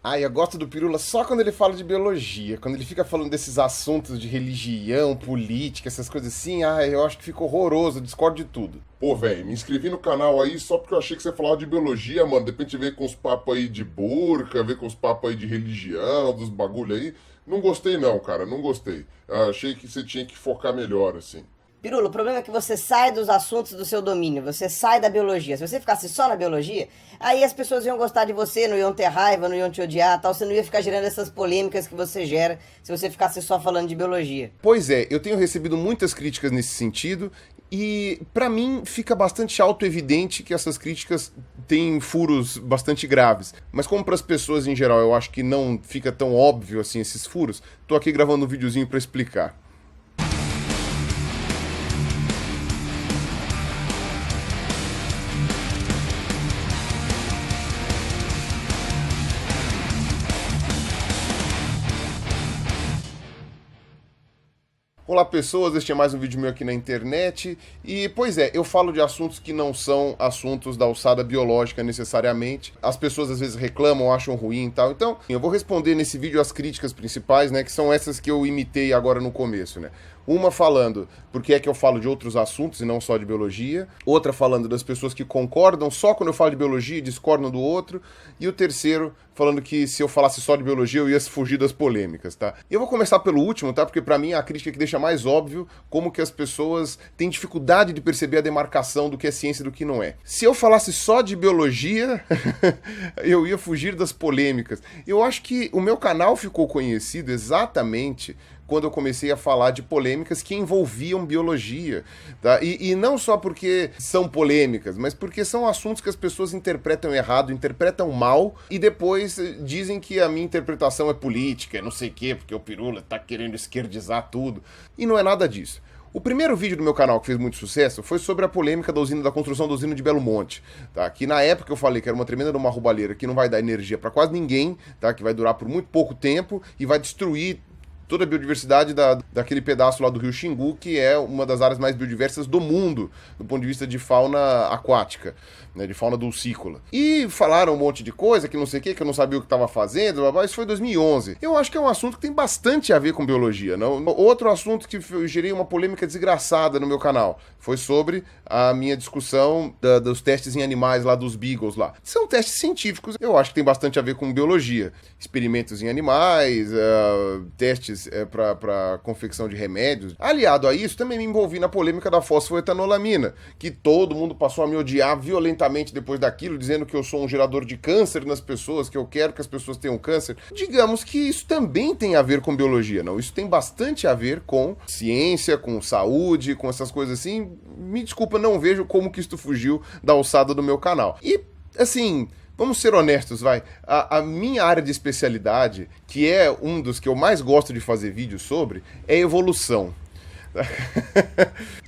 Ah, eu gosto do Pirula só quando ele fala de biologia. Quando ele fica falando desses assuntos de religião, política, essas coisas assim, eu acho que fica horroroso, eu discordo de tudo. Pô, velho, me inscrevi no canal aí só porque eu achei que você falava de biologia, mano. De repente veio com os papos aí de burca, veio com os papos aí de religião, dos bagulho aí. Não gostei não, cara, não gostei. Achei que você tinha que focar melhor, assim. Pirula, o problema é que você sai dos assuntos do seu domínio, você sai da biologia. Se você ficasse só na biologia, aí as pessoas iam gostar de você, não iam ter raiva, não iam te odiar, tal. Você não ia ficar gerando essas polêmicas que você gera se você ficasse só falando de biologia. Pois é, eu tenho recebido muitas críticas nesse sentido e pra mim fica bastante autoevidente que essas críticas têm furos bastante graves. Mas como pras pessoas em geral eu acho que não fica tão óbvio assim esses furos, tô aqui gravando um videozinho pra explicar. Olá pessoas, este é mais um vídeo meu aqui na internet e, pois é, eu falo de assuntos que não são assuntos da alçada biológica necessariamente. As pessoas às vezes reclamam, acham ruim e tal, então eu vou responder nesse vídeo as críticas principais, né, que são essas que eu imitei agora no começo, né. Uma falando porque é que eu falo de outros assuntos e não só de biologia. Outra falando das pessoas que concordam só quando eu falo de biologia e discordam do outro. E o terceiro falando que se eu falasse só de biologia eu ia fugir das polêmicas, tá? E eu vou começar pelo último, tá? Porque pra mim é a crítica que deixa mais óbvio como que as pessoas têm dificuldade de perceber a demarcação do que é ciência e do que não é. Se eu falasse só de biologia, eu ia fugir das polêmicas. Eu acho que o meu canal ficou conhecido exatamente quando eu comecei a falar de polêmicas que envolviam biologia, tá? E não só porque são polêmicas, mas porque são assuntos que as pessoas interpretam errado, interpretam mal, e depois dizem que a minha interpretação é política, não sei o quê, porque o Pirula tá querendo esquerdizar tudo. E não é nada disso. O primeiro vídeo do meu canal que fez muito sucesso foi sobre a polêmica da construção da usina de Belo Monte, tá? Que na época eu falei que era uma tremenda de uma roubalheira que não vai dar energia para quase ninguém, tá? Que vai durar por muito pouco tempo e vai destruir toda a biodiversidade daquele pedaço lá do rio Xingu, que é uma das áreas mais biodiversas do mundo, do ponto de vista de fauna aquática, né, de fauna dulcícola. E falaram um monte de coisa, que não sei o que eu não sabia o que estava fazendo, isso foi em 2011. Eu acho que é um assunto que tem bastante a ver com biologia. Não? Outro assunto que eu gerei uma polêmica desgraçada no meu canal foi sobre a minha discussão dos testes em animais lá, dos beagles lá. São testes científicos, eu acho que tem bastante a ver com biologia. Experimentos em animais, testes para confecção de remédios. Aliado a isso, também me envolvi na polêmica da fosfoetanolamina, que todo mundo passou a me odiar violentamente depois daquilo, dizendo que eu sou um gerador de câncer nas pessoas, que eu quero que as pessoas tenham câncer. Digamos que isso também tem a ver com biologia, não? Isso tem bastante a ver com ciência, com saúde, com essas coisas assim. Me desculpa, não vejo como que isso fugiu da alçada do meu canal. E, assim, vamos ser honestos, vai. A minha área de especialidade, que é um dos que eu mais gosto de fazer vídeos sobre, é evolução.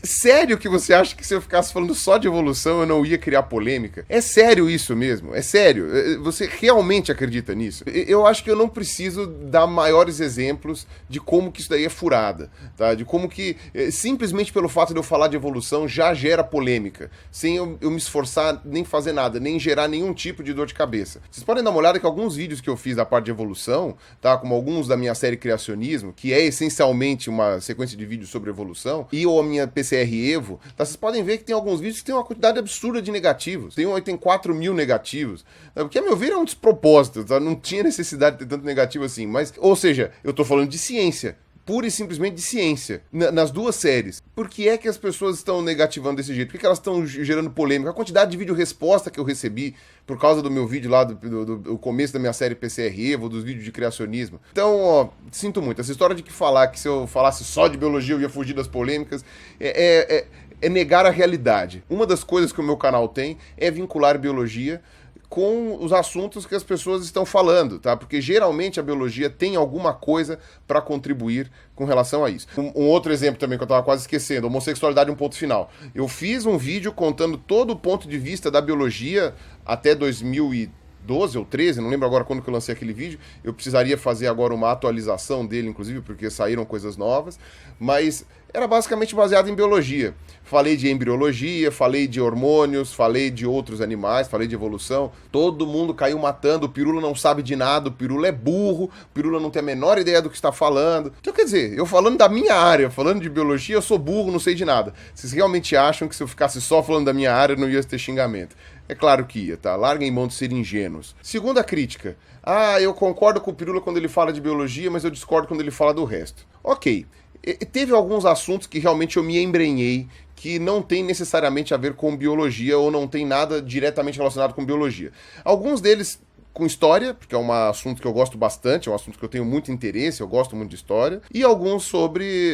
Sério que você acha que se eu ficasse falando só de evolução eu não ia criar polêmica? É sério isso mesmo? É sério? Você realmente acredita nisso? Eu acho que eu não preciso dar maiores exemplos de como que isso daí é furada, tá? De como que simplesmente pelo fato de eu falar de evolução já gera polêmica, sem eu me esforçar nem fazer nada, nem gerar nenhum tipo de dor de cabeça. Vocês podem dar uma olhada que alguns vídeos que eu fiz da parte de evolução, tá? Como alguns da minha série Criacionismo, que é essencialmente uma sequência de vídeos sobre evolução, e ou a minha PCR Evo, tá? Vocês podem ver que tem alguns vídeos que tem uma quantidade absurda de negativos. Tem 4 mil negativos. Porque, a meu ver, é um despropósito, tá? Não tinha necessidade de ter tanto negativo assim. Mas, ou seja, eu tô falando de ciência. Pura e simplesmente de ciência, nas duas séries. Por que é que as pessoas estão negativando desse jeito? Por que elas estão gerando polêmica? A quantidade de vídeo-resposta que eu recebi por causa do meu vídeo lá, do começo da minha série PCR Evo, dos vídeos de criacionismo. Então, ó, sinto muito. Essa história de que falar que se eu falasse só de biologia eu ia fugir das polêmicas é negar a realidade. Uma das coisas que o meu canal tem é vincular biologia com os assuntos que as pessoas estão falando, tá? Porque geralmente a biologia tem alguma coisa para contribuir com relação a isso. Um outro exemplo também que eu tava quase esquecendo, homossexualidade um ponto final. Eu fiz um vídeo contando todo o ponto de vista da biologia até 2000 12 ou 13, não lembro agora quando que eu lancei aquele vídeo. Eu precisaria fazer agora uma atualização dele, inclusive, porque saíram coisas novas. Mas era basicamente baseado em biologia. Falei de embriologia, falei de hormônios, falei de outros animais, falei de evolução. Todo mundo caiu matando, o Pirula não sabe de nada, o Pirula é burro, o Pirula não tem a menor ideia do que está falando. Então, quer dizer, eu falando da minha área, falando de biologia, eu sou burro, não sei de nada. Vocês realmente acham que se eu ficasse só falando da minha área, não ia ter xingamento? É claro que ia, tá? Larguem mão de ser ingênuos. Segunda crítica. Eu concordo com o Pirula quando ele fala de biologia, mas eu discordo quando ele fala do resto. Ok. Teve alguns assuntos que realmente eu me embrenhei, que não tem necessariamente a ver com biologia ou não tem nada diretamente relacionado com biologia. Alguns deles com história, porque é um assunto que eu gosto bastante, é um assunto que eu tenho muito interesse, eu gosto muito de história, e alguns sobre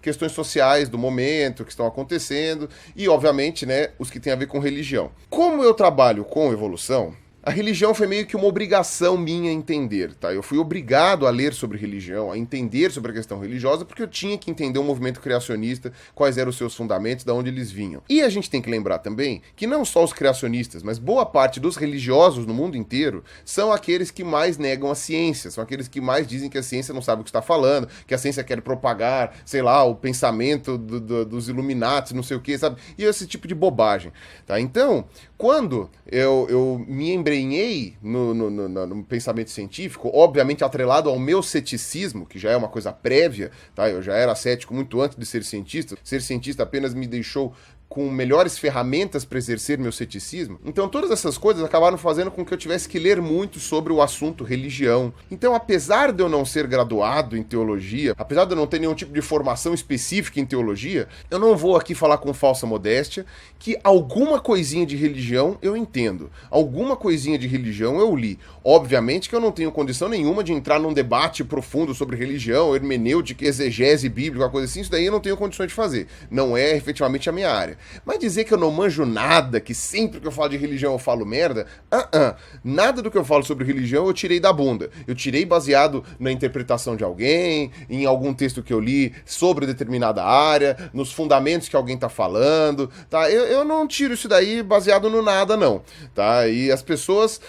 questões sociais do momento, que estão acontecendo, e obviamente, né, os que têm a ver com religião. Como eu trabalho com evolução, a religião foi meio que uma obrigação minha entender, tá? Eu fui obrigado a ler sobre religião, a entender sobre a questão religiosa, porque eu tinha que entender o movimento criacionista, quais eram os seus fundamentos, de onde eles vinham. E a gente tem que lembrar também que não só os criacionistas, mas boa parte dos religiosos no mundo inteiro são aqueles que mais negam a ciência, são aqueles que mais dizem que a ciência não sabe o que está falando, que a ciência quer propagar, sei lá, o pensamento dos Illuminati, não sei o que, sabe? E esse tipo de bobagem, tá? Então, quando eu me embrenhei no pensamento científico, obviamente atrelado ao meu ceticismo, que já é uma coisa prévia, tá? Eu já era cético muito antes de ser cientista. Ser cientista apenas me deixou com melhores ferramentas para exercer meu ceticismo. Então todas essas coisas acabaram fazendo com que eu tivesse que ler muito sobre o assunto religião. Então, apesar de eu não ser graduado em teologia, apesar de eu não ter nenhum tipo de formação específica em teologia, eu não vou aqui falar com falsa modéstia que alguma coisinha de religião eu entendo. Alguma coisinha de religião eu li. Obviamente que eu não tenho condição nenhuma de entrar num debate profundo sobre religião, hermenêutica, exegese bíblica, coisa assim, isso daí eu não tenho condições de fazer. Não é efetivamente a minha área. Mas dizer que eu não manjo nada, que sempre que eu falo de religião eu falo merda, nada do que eu falo sobre religião eu tirei da bunda. Eu tirei baseado na interpretação de alguém, em algum texto que eu li sobre determinada área, nos fundamentos que alguém tá falando, tá? Eu não tiro isso daí baseado no nada, não, tá? E as pessoas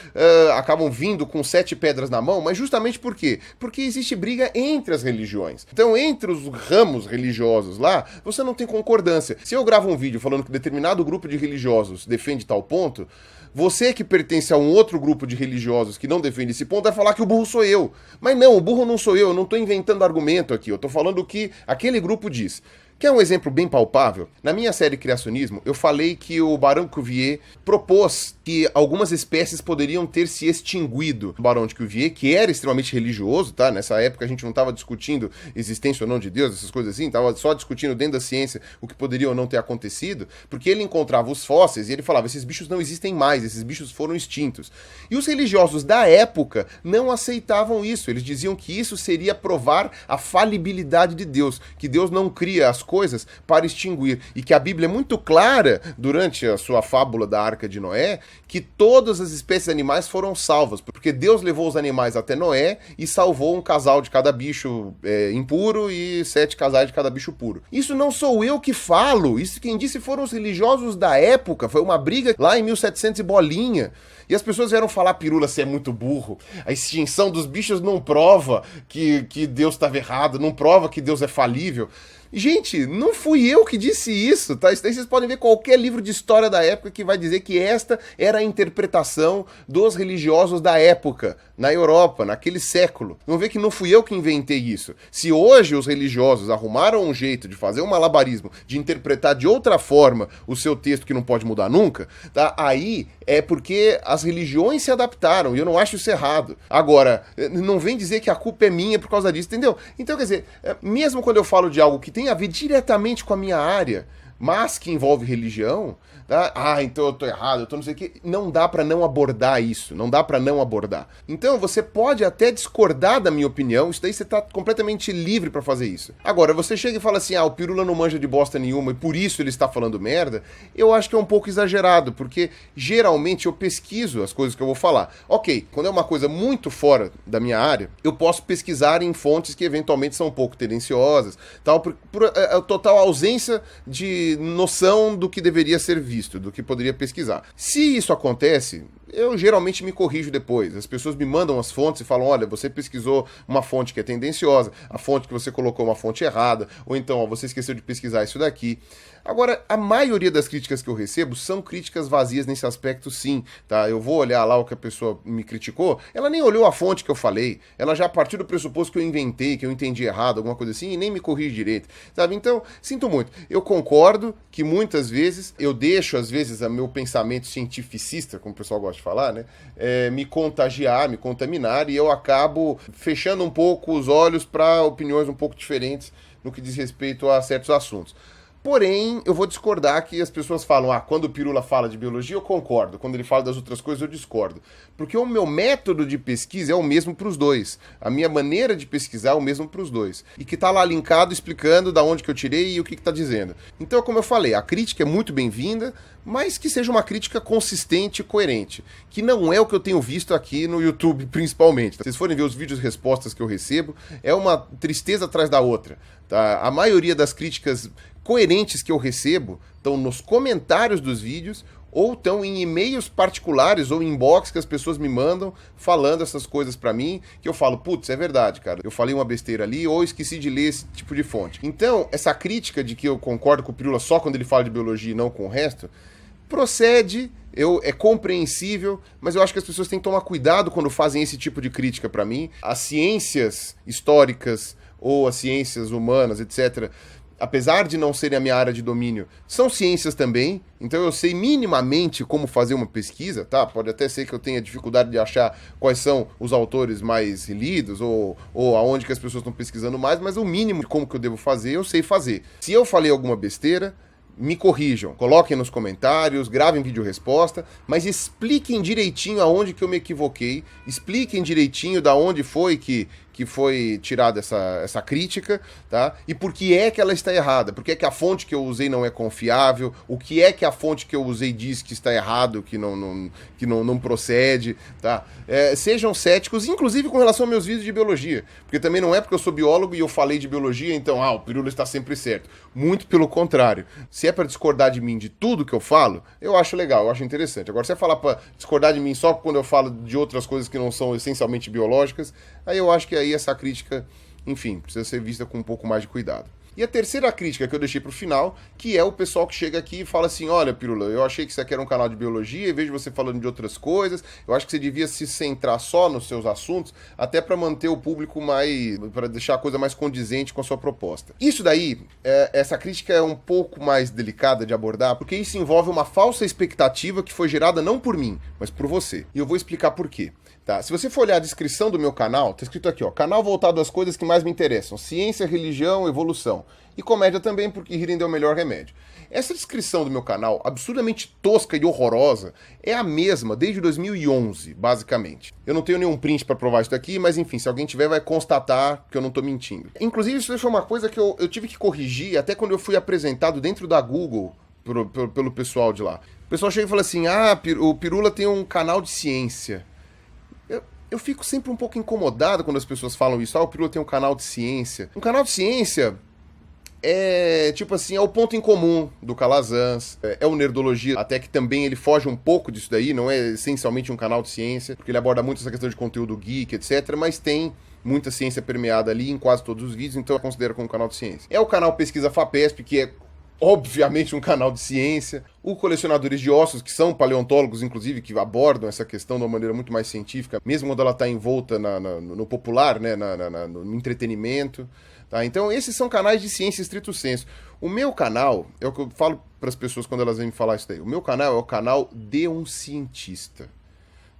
acabam vindo com 7 pedras na mão, mas justamente por quê? Porque existe briga entre as religiões. Então, entre os ramos religiosos lá, você não tem concordância. Se eu gravo um vídeo falando que determinado grupo de religiosos defende tal ponto, você que pertence a um outro grupo de religiosos que não defende esse ponto vai falar que o burro sou eu. Mas não, o burro não sou eu não estou inventando argumento aqui, eu estou falando o que aquele grupo diz. Quer um exemplo bem palpável? Na minha série Criacionismo, eu falei que o Barão de Cuvier propôs que algumas espécies poderiam ter se extinguido. O Barão de Cuvier, que era extremamente religioso, tá? Nessa época a gente não estava discutindo existência ou não de Deus, essas coisas assim, estava só discutindo dentro da ciência o que poderia ou não ter acontecido, porque ele encontrava os fósseis e ele falava, esses bichos não existem mais, esses bichos foram extintos. E os religiosos da época não aceitavam isso, eles diziam que isso seria provar a falibilidade de Deus, que Deus não cria as coisas para extinguir, e que a Bíblia é muito clara, durante a sua fábula da Arca de Noé, que todas as espécies animais foram salvas, porque Deus levou os animais até Noé e salvou um casal de cada bicho impuro e 7 casais de cada bicho puro. Isso não sou eu que falo, isso quem disse foram os religiosos da época, foi uma briga lá em 1700 e bolinha. E as pessoas vieram falar, Pirula, você é muito burro, a extinção dos bichos não prova que Deus estava errado, não prova que Deus é falível. Gente, não fui eu que disse isso, tá? Isso daí vocês podem ver qualquer livro de história da época que vai dizer que esta era a interpretação dos religiosos da época, na Europa, naquele século. Vão ver que não fui eu que inventei isso. Se hoje os religiosos arrumaram um jeito de fazer um malabarismo, de interpretar de outra forma o seu texto que não pode mudar nunca, tá? Aí é porque as religiões se adaptaram, e eu não acho isso errado. Agora, não vem dizer que a culpa é minha por causa disso, entendeu? Então, quer dizer, mesmo quando eu falo de algo que tem a ver diretamente com a minha área, mas que envolve religião, tá? Então eu tô errado, eu tô não sei o que. Não dá pra não abordar isso, não dá pra não abordar. Então você pode até discordar da minha opinião, isso daí você tá completamente livre pra fazer isso. Agora, você chega e fala assim, o Pirula não manja de bosta nenhuma e por isso ele está falando merda, eu acho que é um pouco exagerado, porque geralmente eu pesquiso as coisas que eu vou falar. Ok, quando é uma coisa muito fora da minha área, eu posso pesquisar em fontes que eventualmente são um pouco tendenciosas, tal, por a total ausência de noção do que deveria ser visto, do que poderia pesquisar. Se isso acontece, eu geralmente me corrijo depois. As pessoas me mandam as fontes e falam, olha, você pesquisou uma fonte que é tendenciosa, a fonte que você colocou é uma fonte errada, ou então, ó, você esqueceu de pesquisar isso daqui. Agora, a maioria das críticas que eu recebo são críticas vazias nesse aspecto, sim, tá? Eu vou olhar lá o que a pessoa me criticou, ela nem olhou a fonte que eu falei, ela já partiu do pressuposto que eu inventei, que eu entendi errado, alguma coisa assim, e nem me corrige direito, sabe? Então, sinto muito. Eu concordo que muitas vezes eu deixo, às vezes, o meu pensamento cientificista, como o pessoal gosta de falar, né? Me contagiar, me contaminar, e eu acabo fechando um pouco os olhos para opiniões um pouco diferentes no que diz respeito a certos assuntos. Porém, eu vou discordar que as pessoas falam, quando o Pirula fala de biologia, eu concordo. Quando ele fala das outras coisas, eu discordo. Porque o meu método de pesquisa é o mesmo para os dois. A minha maneira de pesquisar é o mesmo para os dois. E que está lá linkado, explicando da onde que eu tirei e o que está dizendo. Então, como eu falei, a crítica é muito bem-vinda, mas que seja uma crítica consistente e coerente. Que não é o que eu tenho visto aqui no YouTube, principalmente. Se vocês forem ver os vídeos e respostas que eu recebo, é uma tristeza atrás da outra. Tá? A maioria das críticas coerentes que eu recebo estão nos comentários dos vídeos ou estão em e-mails particulares ou inbox que as pessoas me mandam falando essas coisas pra mim, que eu falo, putz, é verdade, cara, eu falei uma besteira ali ou esqueci de ler esse tipo de fonte. Então, essa crítica de que eu concordo com o Pirula só quando ele fala de biologia e não com o resto, procede, é compreensível, mas eu acho que as pessoas têm que tomar cuidado quando fazem esse tipo de crítica pra mim. As ciências históricas ou as ciências humanas, etc., apesar de não serem a minha área de domínio, são ciências também, então eu sei minimamente como fazer uma pesquisa, tá? Pode até ser que eu tenha dificuldade de achar quais são os autores mais lidos ou aonde que as pessoas estão pesquisando mais, mas o mínimo de como que eu devo fazer, eu sei fazer. Se eu falei alguma besteira, me corrijam, coloquem nos comentários, gravem vídeo resposta, mas expliquem direitinho aonde que eu me equivoquei, expliquem direitinho da onde foi que foi tirada essa crítica, tá? E por que é que ela está errada, por que é que a fonte que eu usei não é confiável, o que é que a fonte que eu usei diz que está errado, que não procede, tá? Sejam céticos, inclusive com relação aos meus vídeos de biologia, porque também não é porque eu sou biólogo e eu falei de biologia, então, o Pirula está sempre certo. Muito pelo contrário. Se é para discordar de mim de tudo que eu falo, eu acho legal, eu acho interessante. Agora, se é falar para discordar de mim só quando eu falo de outras coisas que não são essencialmente biológicas, aí eu acho que aí essa crítica, enfim, precisa ser vista com um pouco mais de cuidado. E a terceira crítica que eu deixei pro final, que é o pessoal que chega aqui e fala assim, olha, Pirula, eu achei que isso aqui era um canal de biologia, e vejo você falando de outras coisas, eu acho que você devia se centrar só nos seus assuntos, até para manter o público para deixar a coisa mais condizente com a sua proposta. Isso daí, essa crítica é um pouco mais delicada de abordar, porque isso envolve uma falsa expectativa que foi gerada não por mim, mas por você. E eu vou explicar por quê. Tá, se você for olhar a descrição do meu canal, tá escrito aqui, ó, canal voltado às coisas que mais me interessam, ciência, religião, evolução. E comédia também, porque rir ainda é o melhor remédio. Essa descrição do meu canal, absurdamente tosca e horrorosa, é a mesma desde 2011, basicamente. Eu não tenho nenhum print pra provar isso daqui, mas enfim, se alguém tiver vai constatar que eu não tô mentindo. Inclusive, isso foi uma coisa que eu tive que corrigir até quando eu fui apresentado dentro da Google pelo pessoal de lá. O pessoal chega e fala assim, o Pirula tem um canal de ciência. Eu fico sempre um pouco incomodado quando as pessoas falam isso. O Pirula tem um canal de ciência. Um canal de ciência é, tipo assim, é o ponto em comum do Calazans, é o Nerdologia, até que também ele foge um pouco disso daí, não é essencialmente um canal de ciência, porque ele aborda muito essa questão de conteúdo geek, etc., mas tem muita ciência permeada ali em quase todos os vídeos, então eu considero como um canal de ciência. É o canal Pesquisa FAPESP, que é obviamente um canal de ciência, o Colecionadores de Ossos, que são paleontólogos, inclusive, que abordam essa questão de uma maneira muito mais científica, mesmo quando ela está envolta no popular, né, no entretenimento. Tá? Então, esses são canais de ciência estrito sensu. O meu canal, é o que eu falo para as pessoas quando elas vêm me falar isso daí, o meu canal é o canal de um cientista.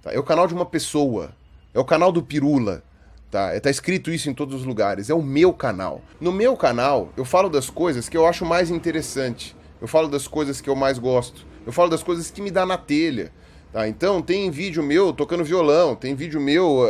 Tá? É o canal de uma pessoa, é o canal do Pirula. Tá escrito isso em todos os lugares, é o meu canal. No meu canal, eu falo das coisas que eu acho mais interessante, eu falo das coisas que eu mais gosto, eu falo das coisas que me dá na telha. Tá? Então tem vídeo meu tocando violão, tem vídeo meu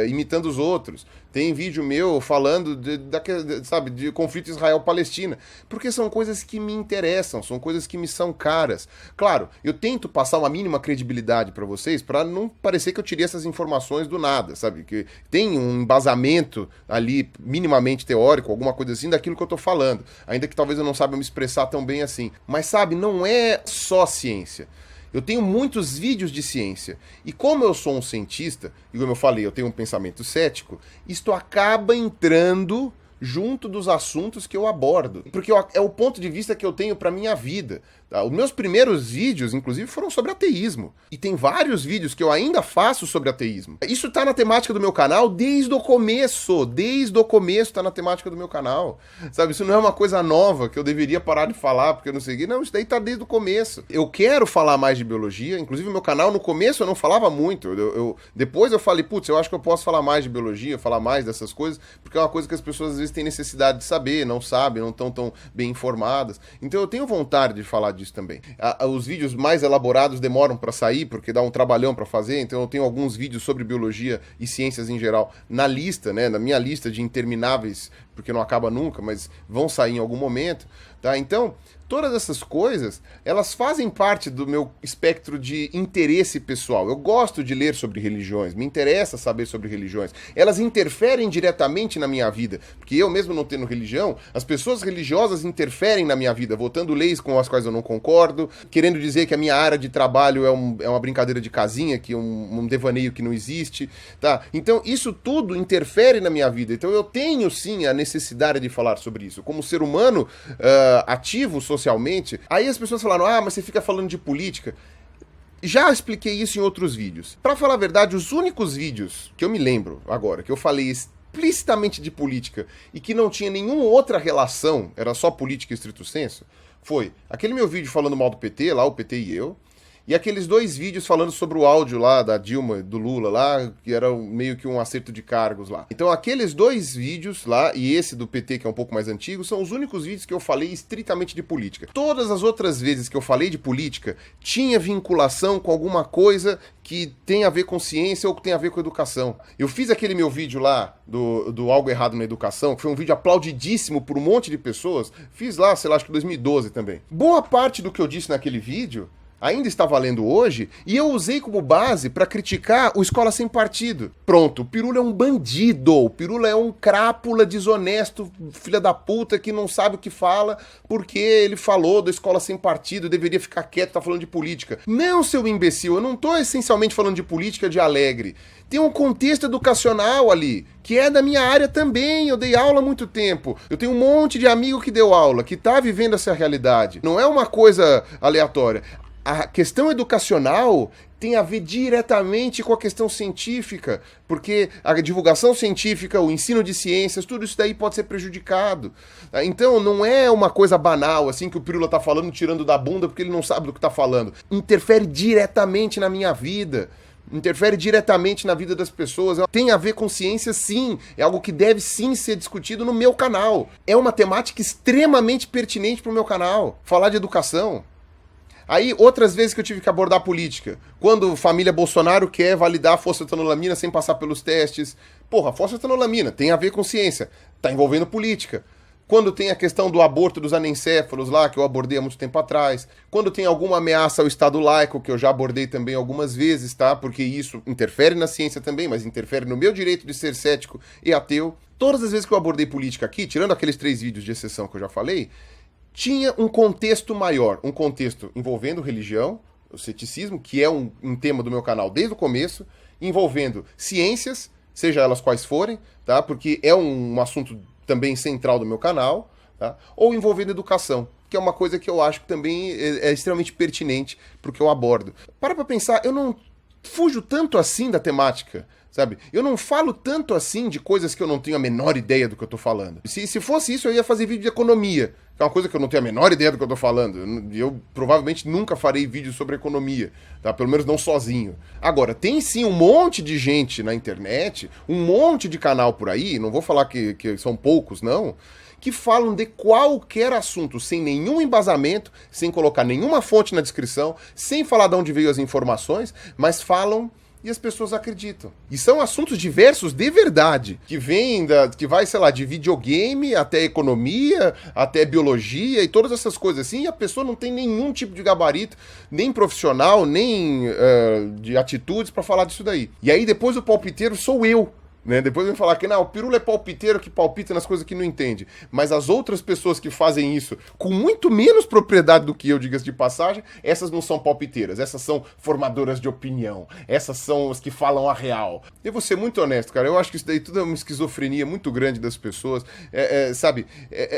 imitando os outros, tem vídeo meu falando de conflito Israel-Palestina, porque são coisas que me interessam, são coisas que me são caras. Claro, eu tento passar uma mínima credibilidade para vocês, para não parecer que eu tirei essas informações do nada, sabe? Que tem um embasamento ali minimamente teórico, alguma coisa assim, daquilo que eu tô falando, ainda que talvez eu não saiba me expressar tão bem assim. Mas sabe, não é só ciência. Eu tenho muitos vídeos de ciência. E como eu sou um cientista, e como eu falei, eu tenho um pensamento cético, isto acaba entrando junto dos assuntos que eu abordo. Porque é o ponto de vista que eu tenho para minha vida. Tá? Os meus primeiros vídeos, inclusive, foram sobre ateísmo. E tem vários vídeos que eu ainda faço sobre ateísmo. Isso tá na temática do meu canal desde o começo. Desde o começo tá na temática do meu canal. Sabe, isso não é uma coisa nova que eu deveria parar de falar porque eu não sei o quê. Não, isso daí tá desde o começo. Eu quero falar mais de biologia. Inclusive, o meu canal, no começo, eu não falava muito. Depois eu falei, putz, eu acho que eu posso falar mais de biologia, falar mais dessas coisas, porque é uma coisa que as pessoas, às vezes, têm necessidade de saber, não sabem, não estão tão bem informadas. Então, eu tenho vontade de falar disso também. Os vídeos mais elaborados demoram para sair, porque dá um trabalhão para fazer, então eu tenho alguns vídeos sobre biologia e ciências em geral na lista, né, na minha lista de intermináveis, porque não acaba nunca, mas vão sair em algum momento, tá? Então, todas essas coisas, elas fazem parte do meu espectro de interesse pessoal. Eu gosto de ler sobre religiões, me interessa saber sobre religiões. Elas interferem diretamente na minha vida, porque eu mesmo não tendo religião, as pessoas religiosas interferem na minha vida, votando leis com as quais eu não concordo, querendo dizer que a minha área de trabalho é uma brincadeira de casinha, que é um devaneio que não existe, tá? Então, isso tudo interfere na minha vida. Então, eu tenho, sim, a necessidade de falar sobre isso. Como ser humano ativo socialmente, aí as pessoas falaram, mas você fica falando de política. Já expliquei isso em outros vídeos. Pra falar a verdade, os únicos vídeos que eu me lembro agora, que eu falei explicitamente de política e que não tinha nenhuma outra relação, era só política estrito senso, foi aquele meu vídeo falando mal do PT, lá o PT e eu, e aqueles 2 vídeos falando sobre o áudio lá da Dilma e do Lula lá, que era meio que um acerto de cargos lá. Então aqueles 2 vídeos lá, e esse do PT que é um pouco mais antigo, são os únicos vídeos que eu falei estritamente de política. Todas as outras vezes que eu falei de política, tinha vinculação com alguma coisa que tem a ver com ciência ou que tem a ver com educação. Eu fiz aquele meu vídeo lá do Algo Errado na Educação, que foi um vídeo aplaudidíssimo por um monte de pessoas. Fiz lá, sei lá, acho que 2012 também. Boa parte do que eu disse naquele vídeo ainda está valendo hoje, e eu usei como base para criticar o Escola Sem Partido. Pronto, o Pirula é um bandido, o Pirula é um crápula desonesto, filha da puta, que não sabe o que fala, porque ele falou da Escola Sem Partido, deveria ficar quieto, tá falando de política. Não, seu imbecil, eu não tô essencialmente falando de política de Alegre. Tem um contexto educacional ali, que é da minha área também, eu dei aula há muito tempo. Eu tenho um monte de amigo que deu aula, que tá vivendo essa realidade. Não é uma coisa aleatória. A questão educacional tem a ver diretamente com a questão científica, porque a divulgação científica, o ensino de ciências, tudo isso daí pode ser prejudicado. Então não é uma coisa banal, assim, que o Pirula tá falando tirando da bunda porque ele não sabe do que tá falando. Interfere diretamente na minha vida. Interfere diretamente na vida das pessoas. Tem a ver com ciência, sim. É algo que deve, sim, ser discutido no meu canal. É uma temática extremamente pertinente pro meu canal. Falar de educação. Aí, outras vezes que eu tive que abordar a política. Quando a família Bolsonaro quer validar a fosfetanolamina sem passar pelos testes. Porra, fosfetanolamina tem a ver com ciência. Tá envolvendo política. Quando tem a questão do aborto dos anencéfalos lá, que eu abordei há muito tempo atrás. Quando tem alguma ameaça ao Estado laico, que eu já abordei também algumas vezes, tá? Porque isso interfere na ciência também, mas interfere no meu direito de ser cético e ateu. Todas as vezes que eu abordei política aqui, tirando aqueles 3 vídeos de exceção que eu já falei, tinha um contexto maior, um contexto envolvendo religião, o ceticismo, que é um tema do meu canal desde o começo, envolvendo ciências, seja elas quais forem, tá? Porque é um assunto também central do meu canal, tá? Ou envolvendo educação, que é uma coisa que eu acho que também é extremamente pertinente para o que eu abordo. Para pensar, eu não fujo tanto assim da temática, sabe? Eu não falo tanto assim de coisas que eu não tenho a menor ideia do que eu tô falando. Se fosse isso, eu ia fazer vídeo de economia, que é uma coisa que eu não tenho a menor ideia do que eu tô falando. Eu provavelmente nunca farei vídeo sobre economia, tá? Pelo menos não sozinho. Agora, tem sim um monte de gente na internet, um monte de canal por aí, não vou falar que são poucos, não, que falam de qualquer assunto, sem nenhum embasamento, sem colocar nenhuma fonte na descrição, sem falar de onde veio as informações, mas falam e as pessoas acreditam. E são assuntos diversos de verdade, que vai, sei lá, de videogame até economia, até biologia e todas essas coisas assim, e a pessoa não tem nenhum tipo de gabarito, nem profissional, nem de atitudes para falar disso daí. E aí depois o palpiteiro sou eu, Né? Depois vem falar que não, o Pirula é palpiteiro que palpita nas coisas que não entende. Mas as outras pessoas que fazem isso com muito menos propriedade do que eu, diga-se de passagem, essas não são palpiteiras, essas são formadoras de opinião, essas são as que falam a real. Eu vou ser muito honesto, cara, eu acho que isso daí tudo é uma esquizofrenia muito grande das pessoas, sabe?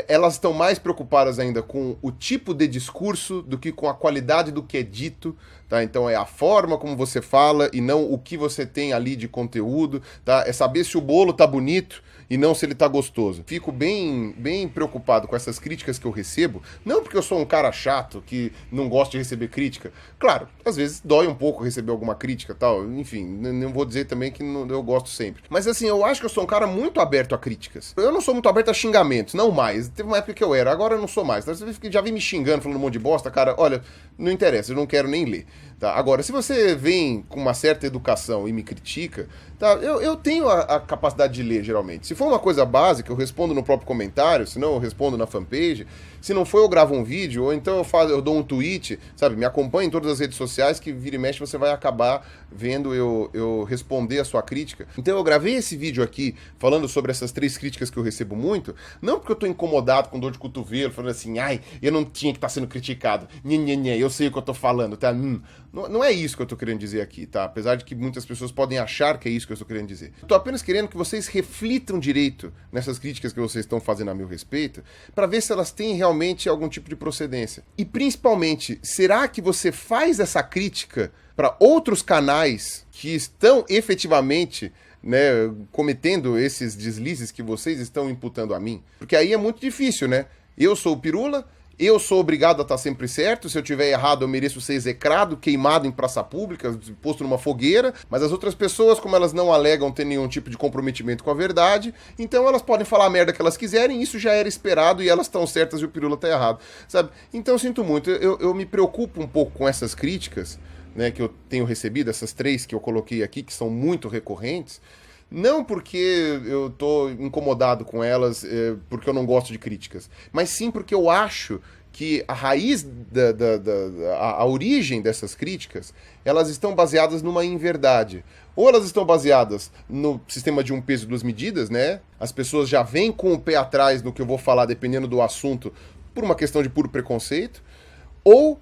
Elas estão mais preocupadas ainda com o tipo de discurso do que com a qualidade do que é dito. Tá? Então é a forma como você fala e não o que você tem ali de conteúdo, tá? É saber se o bolo tá bonito e não se ele tá gostoso. Fico bem preocupado com essas críticas que eu recebo, não porque eu sou um cara chato que não gosta de receber crítica. Claro, às vezes dói um pouco receber alguma crítica, tal. Enfim, não vou dizer também que eu gosto sempre. Mas assim, eu acho que eu sou um cara muito aberto a críticas. Eu não sou muito aberto a xingamentos, não mais. Teve uma época que eu era, agora eu não sou mais. Você já vi me xingando, falando um monte de bosta, cara, olha, não interessa, eu não quero nem ler. Tá? Agora, se você vem com uma certa educação e me critica, tá? Eu tenho a capacidade de ler, geralmente. Se for uma coisa básica, eu respondo no próprio comentário, se não, eu respondo na fanpage. Se não for, eu gravo um vídeo, ou então eu dou um tweet, sabe? Me acompanhe em todas as redes sociais, que vira e mexe você vai acabar vendo eu responder a sua crítica. Então eu gravei esse vídeo aqui, falando sobre essas 3 críticas que eu recebo muito, não porque eu tô incomodado com dor de cotovelo, falando assim, ai, eu não tinha que estar sendo criticado, eu sei o que eu tô falando, tá? Não é isso que eu tô querendo dizer aqui, tá? Apesar de que muitas pessoas podem achar que é isso que eu estou querendo dizer. Eu tô apenas querendo que vocês reflitam direito nessas críticas que vocês estão fazendo a meu respeito, para ver se elas têm realmente algum tipo de procedência. E principalmente, será que você faz essa crítica para outros canais que estão efetivamente, né, cometendo esses deslizes que vocês estão imputando a mim? Porque aí é muito difícil, né? Eu sou o Pirula, eu sou obrigado a estar sempre certo, se eu tiver errado eu mereço ser execrado, queimado em praça pública, posto numa fogueira, mas as outras pessoas, como elas não alegam ter nenhum tipo de comprometimento com a verdade, então elas podem falar a merda que elas quiserem, isso já era esperado e elas estão certas e o Pirula tá errado, sabe? Então eu sinto muito, eu me preocupo um pouco com essas críticas, né, que eu tenho recebido, essas 3 que eu coloquei aqui, que são muito recorrentes, não porque eu tô incomodado com elas, porque eu não gosto de críticas, mas sim porque eu acho que a raiz, a origem dessas críticas, elas estão baseadas numa inverdade. Ou elas estão baseadas no sistema de um peso e 2 medidas, né? As pessoas já vêm com o pé atrás no que eu vou falar, dependendo do assunto, por uma questão de puro preconceito, ou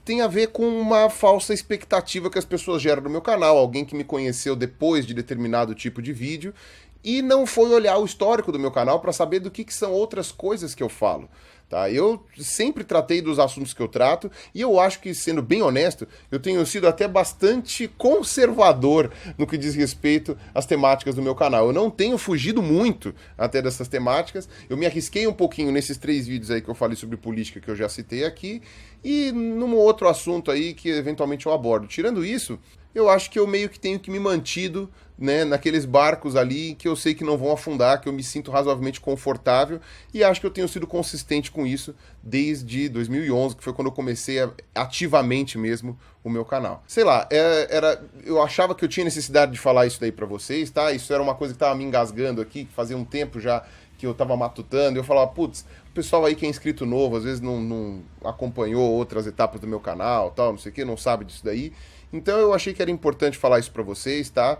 tem a ver com uma falsa expectativa que as pessoas geram no meu canal, alguém que me conheceu depois de determinado tipo de vídeo e não foi olhar o histórico do meu canal para saber do que são outras coisas que eu falo. Tá? Eu sempre tratei dos assuntos que eu trato e eu acho que, sendo bem honesto, eu tenho sido até bastante conservador no que diz respeito às temáticas do meu canal. Eu não tenho fugido muito até dessas temáticas, eu me arrisquei um pouquinho nesses 3 vídeos aí que eu falei sobre política que eu já citei aqui e num outro assunto aí que eventualmente eu abordo. Tirando isso, eu acho que eu meio que tenho que me mantido, né, naqueles barcos ali que eu sei que não vão afundar, que eu me sinto razoavelmente confortável e acho que eu tenho sido consistente com isso desde 2011, que foi quando eu comecei ativamente mesmo o meu canal. Sei lá, eu achava que eu tinha necessidade de falar isso daí pra vocês, tá? Isso era uma coisa que tava me engasgando aqui, que fazia um tempo já que eu tava matutando, e eu falava, putz, o pessoal aí que é inscrito novo, às vezes não acompanhou outras etapas do meu canal, tal, não sei o que, não sabe disso daí. Então eu achei que era importante falar isso pra vocês, tá?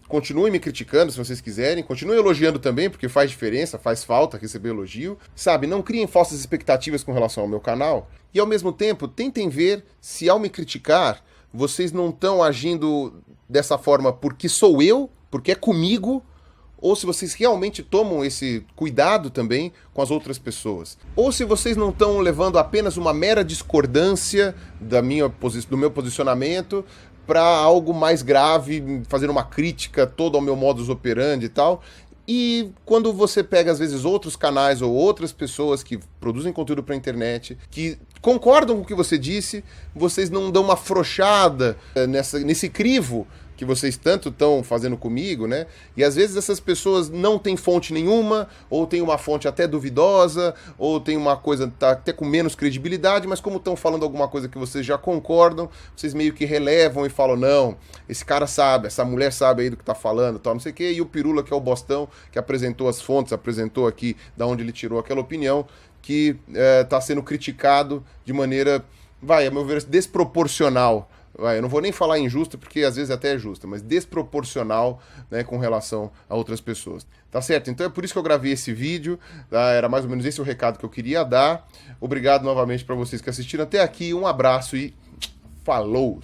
Continuem me criticando se vocês quiserem, continuem elogiando também, porque faz diferença, faz falta receber elogio. Sabe, não criem falsas expectativas com relação ao meu canal. E ao mesmo tempo, tentem ver se ao me criticar, vocês não estão agindo dessa forma porque sou eu, porque é comigo, ou se vocês realmente tomam esse cuidado também com as outras pessoas. Ou se vocês não estão levando apenas uma mera discordância do meu posicionamento para algo mais grave, fazer uma crítica toda ao meu modus operandi e tal. E quando você pega, às vezes, outros canais ou outras pessoas que produzem conteúdo para a internet, que concordam com o que você disse, vocês não dão uma afrouxada nesse crivo que vocês tanto estão fazendo comigo, né? E às vezes essas pessoas não têm fonte nenhuma, ou tem uma fonte até duvidosa, ou tem uma coisa tá até com menos credibilidade, mas como estão falando alguma coisa que vocês já concordam, vocês meio que relevam e falam, não, esse cara sabe, essa mulher sabe aí do que tá falando, tal, não sei o quê, e o Pirula, que é o bostão, que apresentou as fontes, apresentou aqui da onde ele tirou aquela opinião, que tá sendo criticado de maneira, a meu ver, desproporcional, eu não vou nem falar injusta, porque às vezes até é justa, mas desproporcional, né, com relação a outras pessoas. Tá certo? Então é por isso que eu gravei esse vídeo, tá? Era mais ou menos esse o recado que eu queria dar. Obrigado novamente para vocês que assistiram até aqui, um abraço e falou!